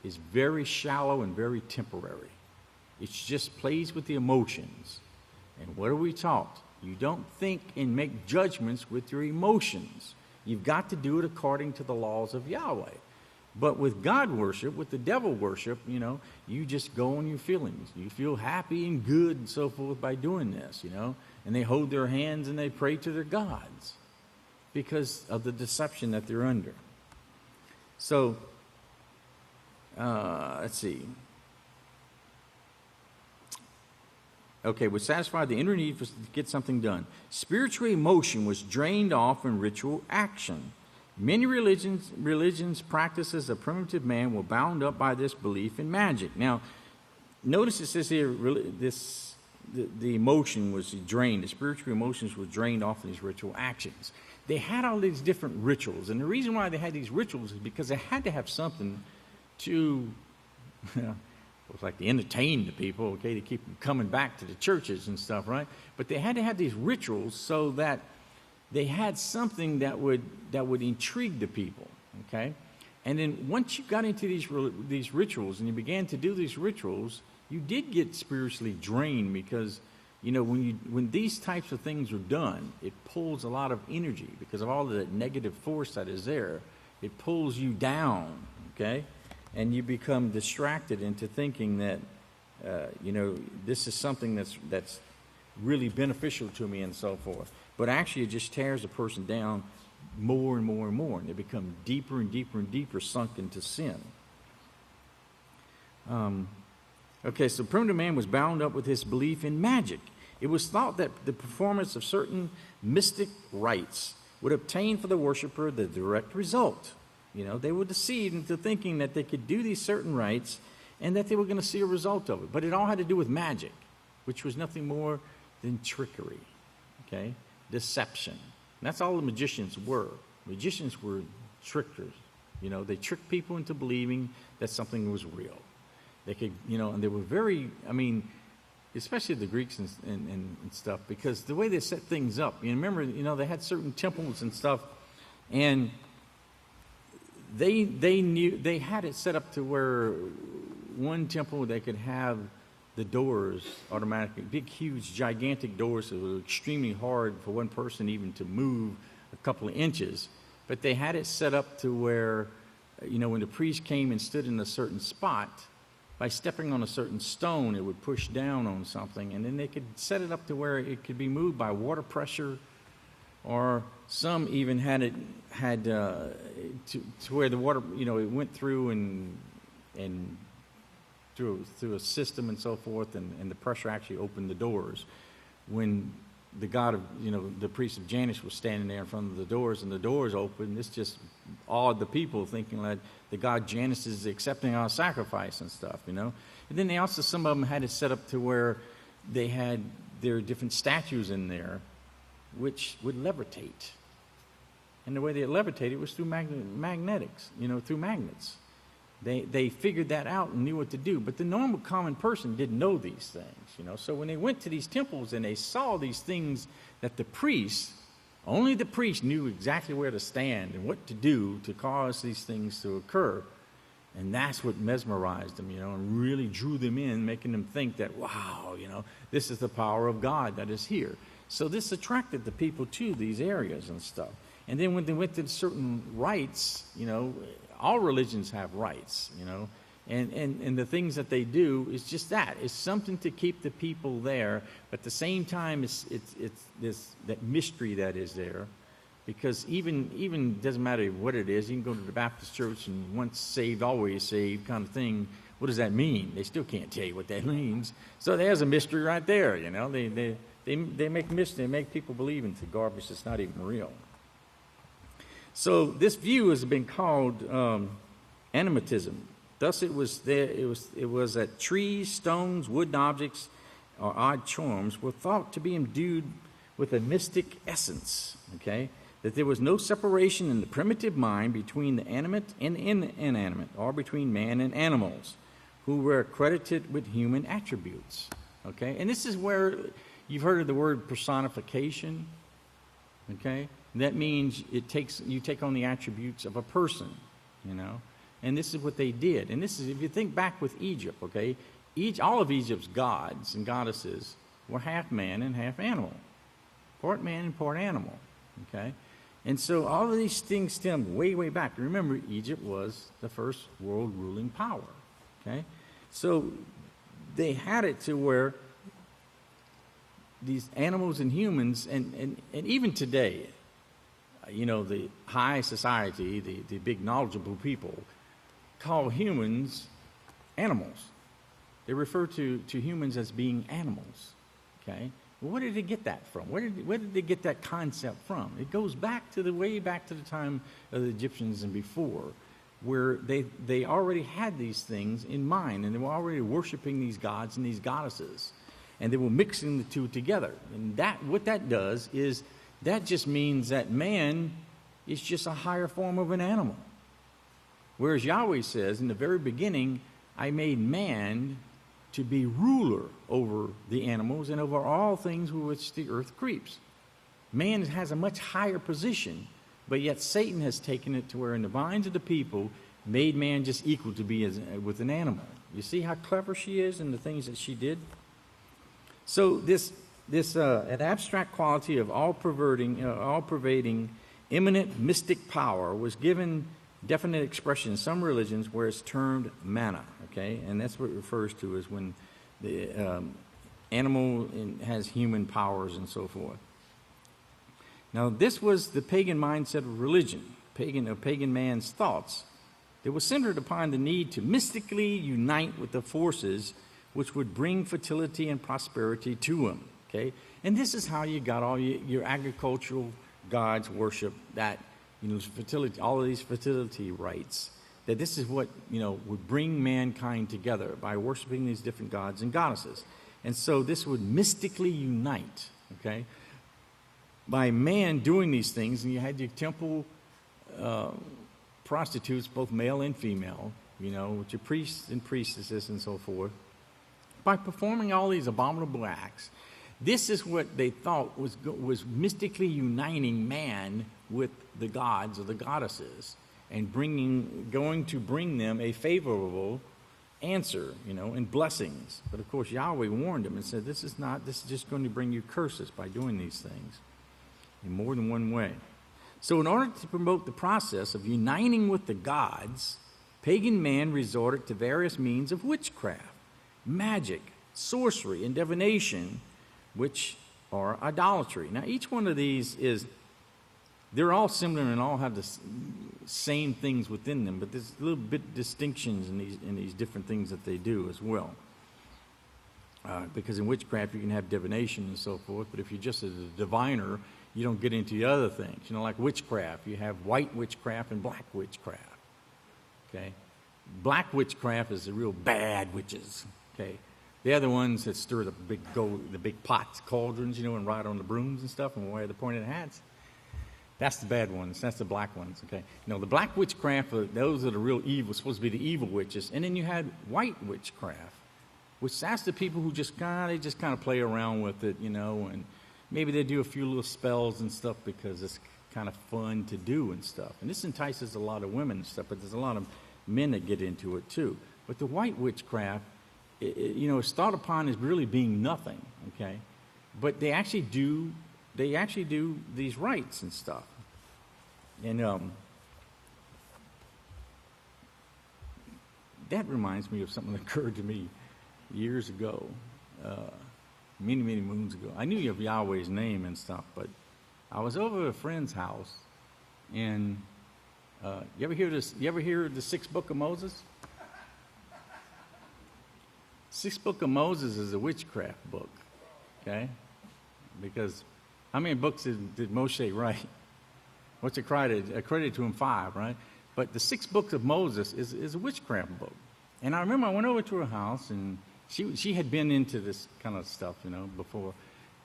Speaker 1: is very shallow and very temporary. It just plays with the emotions. And what are we taught? You don't think and make judgments with your emotions. You've got to do it according to the laws of Yahweh. But with God worship, with the devil worship, you just go on your feelings. You feel happy and good and so forth by doing this, And they hold their hands and they pray to their gods because of the deception that they're under. So, let's see. Okay, would satisfy the inner need to get something done. Spiritual emotion was drained off in ritual action. Many religions, practices of primitive man were bound up by this belief in magic. Now, notice it says here, the emotion was drained. The spiritual emotions were drained off in these ritual actions. They had all these different rituals, and the reason why they had these rituals is because they had to have something to, it was like to entertain the people, to keep them coming back to the churches and stuff, right? But they had to have these rituals so that they had something that would intrigue the people, And then once you got into these rituals and you began to do these rituals, you did get spiritually drained because, when these types of things are done, it pulls a lot of energy because of all the negative force that is there. It pulls you down, okay? And you become distracted into thinking that, this is something that's really beneficial to me and so forth. But actually, it just tears a person down more and more and more, and they become deeper and deeper and deeper sunk into sin. So primitive man was bound up with his belief in magic. It was thought that the performance of certain mystic rites would obtain for the worshiper the direct result. They were deceived into thinking that they could do these certain rites and that they were going to see a result of it. But it all had to do with magic, which was nothing more than trickery, okay? Deception. And that's all the magicians were. Magicians were trickers. They tricked people into believing that something was real. They could, and they were very, especially the Greeks and stuff, because the way they set things up, remember, they had certain temples and stuff, and they knew, they had it set up to where one temple they could have the doors automatically, big, huge, gigantic doors that were extremely hard for one person even to move a couple of inches. But they had it set up to where, when the priest came and stood in a certain spot, by stepping on a certain stone, it would push down on something, and then they could set it up to where it could be moved by water pressure, or some even had to where the water, it went through and through a system and so forth, and the pressure actually opened the doors. When the god of, the priest of Janus was standing there in front of the doors, and the doors opened, this just awed the people, thinking like the god Janus is accepting our sacrifice and stuff, And then they also, some of them had it set up to where they had their different statues in there, which would levitate. And the way they levitated was through magnetics, through magnets. They figured that out and knew what to do. But the normal common person didn't know these things, So when they went to these temples and they saw these things that only the priest knew exactly where to stand and what to do to cause these things to occur. And that's what mesmerized them, and really drew them in, making them think that, wow, this is the power of God that is here. So this attracted the people to these areas and stuff. And then when they went to certain rites, all religions have rites, and the things that they do is just that. It's something to keep the people there, but at the same time, it's that mystery that is there, because even doesn't matter what it is. You can go to the Baptist church and once saved, always saved kind of thing. What does that mean? They still can't tell you what that means. So there's a mystery right there. They make people believe into garbage that's not even real. So this view has been called animism. Thus, it was that trees, stones, wooden objects, or odd charms were thought to be endued with a mystic essence. Okay, that there was no separation in the primitive mind between the animate and inanimate, or between man and animals, who were credited with human attributes. Okay, and this is where you've heard of the word personification. Okay. That means you take on the attributes of a person, And this is what they did. And this is, if you think back with Egypt, okay, all of Egypt's gods and goddesses were half man and half animal. Part man and part animal, okay? And so all of these things stem way, way back. Remember, Egypt was the first world ruling power, okay? So they had it to where these animals and humans, and even today, the high society, the big knowledgeable people, call humans animals. They refer to humans as being animals, okay? Well, where did they get that from? Where did they get that concept from? It goes back to way back to the time of the Egyptians and before, where they already had these things in mind, and they were already worshiping these gods and these goddesses, and they were mixing the two together. And what that does is that just means that man is just a higher form of an animal. Whereas Yahweh says, in the very beginning, I made man to be ruler over the animals and over all things with which the earth creeps. Man has a much higher position, but yet Satan has taken it to where in the minds of the people, made man just equal to be with an animal. You see how clever she is in the things that she did? So an abstract quality of all pervading, immanent mystic power was given definite expression in some religions where it's termed manna, okay? And that's what it refers to as when the animal has human powers and so forth. Now, this was the pagan mindset of religion, pagan man's thoughts. It was centered upon the need to mystically unite with the forces which would bring fertility and prosperity to him, okay? And this is how you got all your agricultural gods worship, that, fertility, all of these fertility rites, that this is what, would bring mankind together by worshiping these different gods and goddesses. And so this would mystically unite, okay? By man doing these things, and you had your temple prostitutes, both male and female, with your priests and priestesses and so forth. By performing all these abominable acts, this is what they thought was mystically uniting man with the gods or the goddesses, and going to bring them a favorable answer, and blessings. But of course, Yahweh warned them and said, this is just going to bring you curses by doing these things in more than one way. So in order to promote the process of uniting with the gods, pagan man resorted to various means of witchcraft, magic, sorcery, and divination, which are idolatry. Now, each one of these they're all similar and all have the same things within them, but there's a little bit distinctions in these different things that they do as well. Because in witchcraft you can have divination and so forth, but if you're just a diviner, you don't get into the other things. Like witchcraft, you have white witchcraft and black witchcraft. Okay, black witchcraft is the real bad witches. Okay, they're the ones that stir the big pots, cauldrons, and ride on the brooms and stuff and wear the pointed hats. That's the bad ones. That's the black ones. Okay, the black witchcraft, those are the real evil, supposed to be the evil witches. And then you had white witchcraft, which that's the people who just kind of play around with it, and maybe they do a few little spells and stuff because it's kind of fun to do and stuff. And this entices a lot of women and stuff, but there's a lot of men that get into it too. But the white witchcraft, it's thought upon as really being nothing, okay? But they actually do these rites and stuff. And that reminds me of something that occurred to me years ago. Many, many moons ago. I knew of Yahweh's name and stuff, but I was over at a friend's house, and you ever hear this? You ever hear the Sixth Book of Moses? Sixth Book of Moses is a witchcraft book, okay? Because how many books did Moshe write? What's accredited to him? 5, right? But the Sixth Book of Moses is a witchcraft book. And I remember I went over to her house, and she had been into this kind of stuff, before.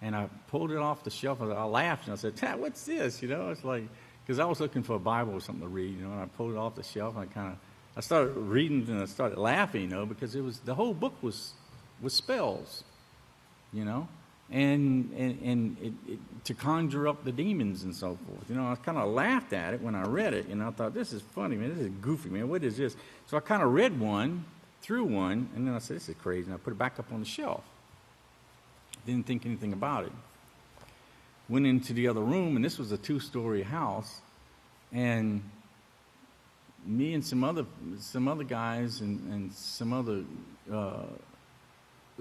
Speaker 1: And I pulled it off the shelf, and I laughed, and I said, what's this? It's like, because I was looking for a Bible or something to read, and I pulled it off the shelf, and I started reading, and I started laughing, because the whole book was spells, and it, to conjure up the demons and so forth. I kind of laughed at it when I read it, and I thought, this is funny, man, this is goofy, man, what is this? So I kind of read through one, and then I said, this is crazy, and I put it back up on the shelf. Didn't think anything about it. Went into the other room, and this was a 2-story house, and me and some other guys and some other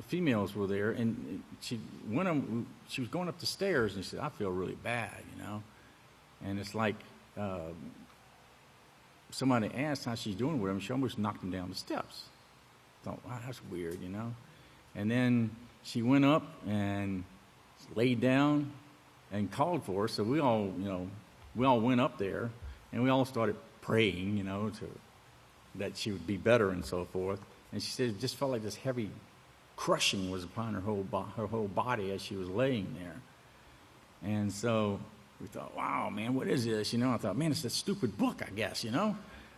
Speaker 1: females were there, and she was going up the stairs, and she said, I feel really bad, and it's like somebody asked how she's doing with him. She almost knocked him down the steps. Thought, wow, that's weird, And then she went up and laid down and called for her. So we all went up there, and we all started praying, that she would be better and so forth. And she said it just felt like this heavy crushing was upon her whole body as she was laying there. And so we thought, wow, man, what is this? I thought, man, it's that stupid book, I guess,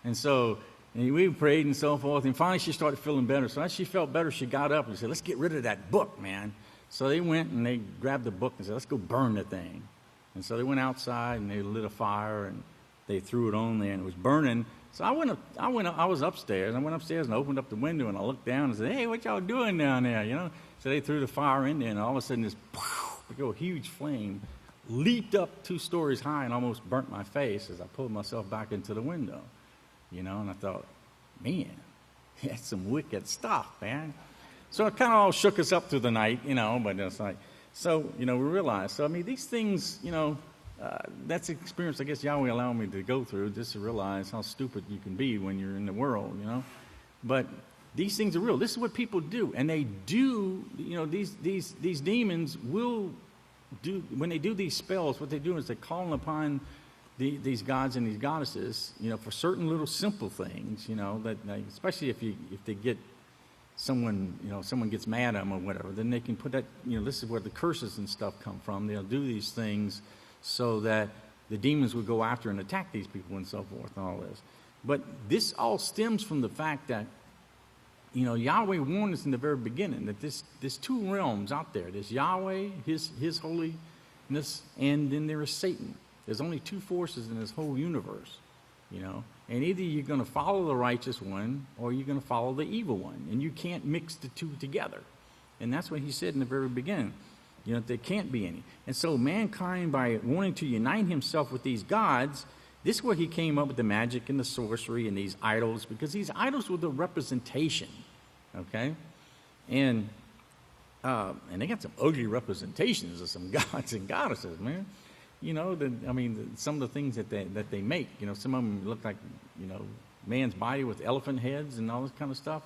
Speaker 1: And so we prayed and so forth, and finally she started feeling better. So as she felt better, she got up and said, let's get rid of that book, man. So they went and they grabbed the book and said, let's go burn the thing. And so they went outside and they lit a fire and they threw it on there, and it was burning. So I was upstairs. I went upstairs and opened up the window, and I looked down and said, hey, what y'all doing down there, So they threw the fire in there, and all of a sudden this huge flame leaped up 2 stories high and almost burnt my face as I pulled myself back into the window. And I thought, man, that's some wicked stuff, man. So it kind of all shook us up through the night, but it's like, so, we realized. So, I mean, these things, that's the experience, I guess, Yahweh allowed me to go through, just to realize how stupid you can be when you're in the world, But these things are real. This is what people do. And they do, these demons will do, when they do these spells, what they do is they're calling upon these gods and these goddesses, for certain little simple things, that especially if they get someone gets mad at them or whatever, then they can put that, this is where the curses and stuff come from. They'll do these things so that the demons would go after and attack these people and so forth and all this. But this all stems from the fact that, Yahweh warned us in the very beginning that there's two realms out there. There's Yahweh, his holiness, and then there is Satan. There's only two forces in this whole universe, And either you're going to follow the righteous one or you're going to follow the evil one. And you can't mix the two together. And that's what he said in the very beginning. There can't be any. And so mankind, by wanting to unite himself with these gods, this is where he came up with the magic and the sorcery and these idols, because these idols were the representation, okay? And they got some ugly representations of some gods and goddesses, man. Some of the things that they make, some of them look like, man's body with elephant heads and all this kind of stuff,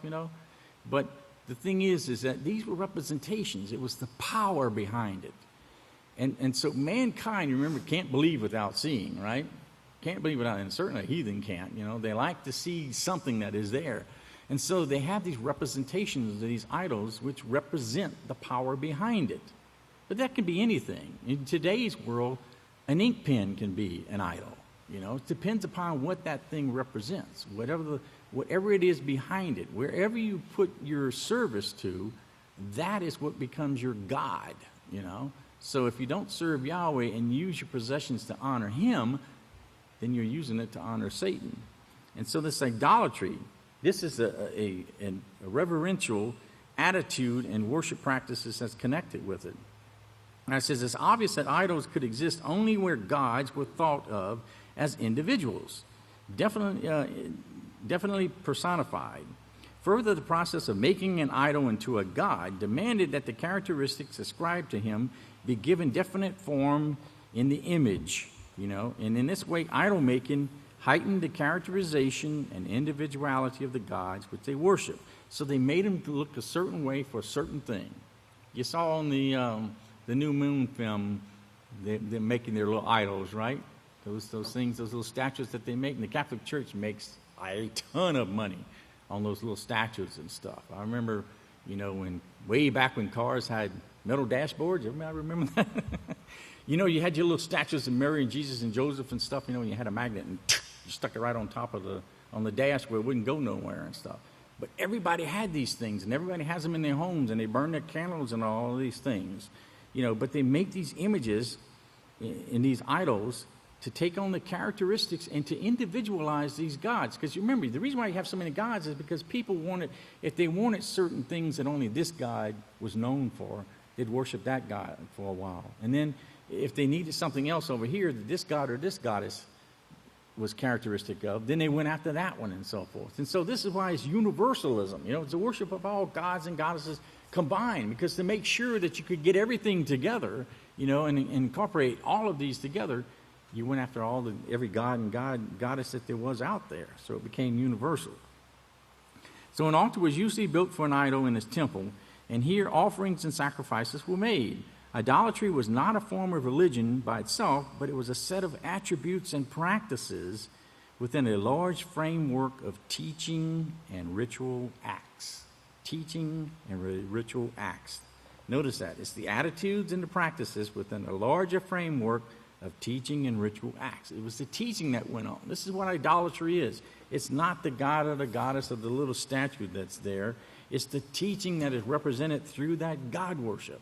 Speaker 1: But the thing is that these were representations. It was the power behind it. And so mankind, remember, can't believe without seeing, right? Can't believe without, and certainly a heathen can't, They like to see something that is there. And so they have these representations of these idols which represent the power behind it. But that can be anything. In today's world, an ink pen can be an idol. It depends upon what that thing represents. Whatever it is behind it, wherever you put your service to, that is what becomes your God. So if you don't serve Yahweh and use your possessions to honor Him, then you're using it to honor Satan. And so this idolatry, this is a reverential attitude and worship practices that's connected with it. And it says it's obvious that idols could exist only where gods were thought of as individuals, definitely personified. Further, the process of making an idol into a god demanded that the characteristics ascribed to him be given definite form in the image, And in this way, idol making heightened the characterization and individuality of the gods which they worship. So they made them look a certain way for a certain thing. You saw on the New Moon film, they're making their little idols, right? Those things, those little statues that they make. And the Catholic Church makes a ton of money on those little statues and stuff. I remember, way back when cars had metal dashboards. Everybody remember that? You had your little statues of Mary and Jesus and Joseph and stuff, and you had a magnet and you stuck it right on top of on the dash where it wouldn't go nowhere and stuff. But everybody had these things, and everybody has them in their homes, and they burn their candles and all of these things. But they make these images in these idols to take on the characteristics and to individualize these gods. Because you remember, the reason why you have so many gods is because people if they wanted certain things that only this god was known for, they'd worship that god for a while. And then if they needed something else over here that this god or this goddess was characteristic of, then they went after that one and so forth. And so this is why it's universalism. It's the worship of all gods and goddesses combined, because to make sure that you could get everything together, and incorporate all of these together, you went after every god and goddess that there was out there. So it became universal. So an altar was usually built for an idol in his temple, and here offerings and sacrifices were made. Idolatry was not a form of religion by itself, but it was a set of attributes and practices within a large framework of teaching and ritual acts. Teaching and ritual acts. Notice that. It's the attitudes and the practices within a larger framework of teaching and ritual acts. It was the teaching that went on. This is what idolatry is. It's not the god or the goddess of the little statue that's there. It's the teaching that is represented through that god worship.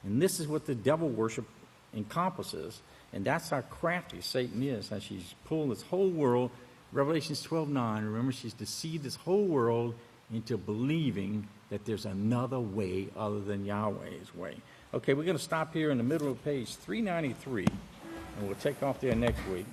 Speaker 1: And this is what the devil worship encompasses. And that's how crafty Satan is, how she's pulling this whole world. Revelations 12:9, remember, she's deceived this whole world into believing that there's another way other than Yahweh's way. Okay, we're going to stop here in the middle of page 393, and we'll take off there next week.